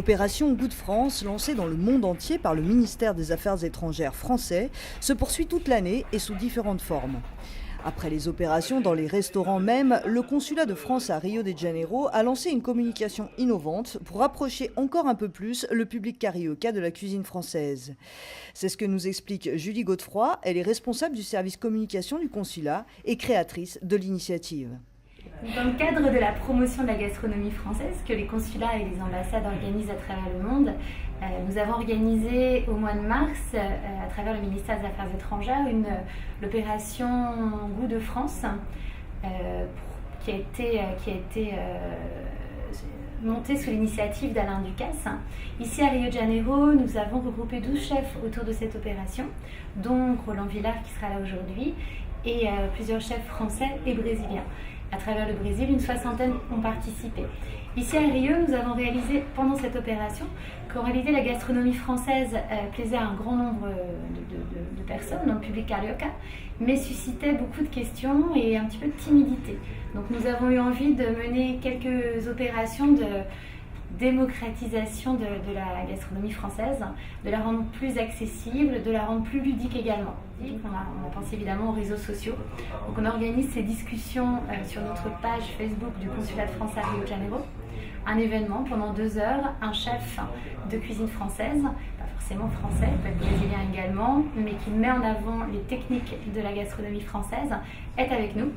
L'opération Goût de France, lancée dans le monde entier par le ministère des Affaires étrangères français, se poursuit toute l'année et sous différentes formes. Après les opérations dans les restaurants même, le consulat de France à Rio de Janeiro a lancé une communication innovante pour rapprocher encore un peu plus le public carioca de la cuisine française. C'est ce que nous explique Julie Godefroy. Elle est responsable du service communication du consulat et créatrice de l'initiative. Dans le cadre de la promotion de la gastronomie française que les consulats et les ambassades organisent à travers le monde, nous avons organisé au mois de mars, à travers le ministère des Affaires étrangères, l'opération Goût de France qui a été montée sous l'initiative d'Alain Ducasse. Ici à Rio de Janeiro, nous avons regroupé 12 chefs autour de cette opération, dont Roland Villard qui sera là aujourd'hui, et plusieurs chefs français et brésiliens. À travers le Brésil, une soixantaine ont participé. Ici à Rio, nous avons réalisé pendant cette opération qu'en réalité la gastronomie française plaisait à un grand nombre de personnes dans le public carioca, mais suscitait beaucoup de questions et un petit peu de timidité. Donc nous avons eu envie de mener quelques opérations de démocratisation de la gastronomie française, de la rendre plus accessible, de la rendre plus ludique également. On a pensé évidemment aux réseaux sociaux. Donc on organise ces discussions sur notre page Facebook du Consulat de France à Rio de Janeiro. Un événement pendant 2 heures, un chef de cuisine française, pas forcément français, peut être brésilien également, mais qui met en avant les techniques de la gastronomie française, est avec nous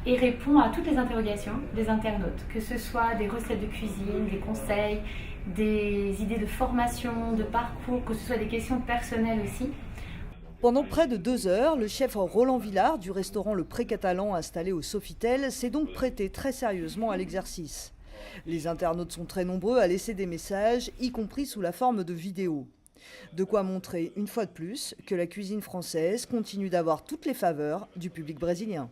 et répond à toutes les interrogations des internautes, que ce soit des recettes de cuisine, des conseils, des idées de formation, de parcours, que ce soit des questions personnelles aussi. Pendant près de 2 heures, le chef Roland Villard du restaurant Le Pré-Catalan installé au Sofitel s'est donc prêté très sérieusement à l'exercice. Les internautes sont très nombreux à laisser des messages, y compris sous la forme de vidéos. De quoi montrer une fois de plus que la cuisine française continue d'avoir toutes les faveurs du public brésilien.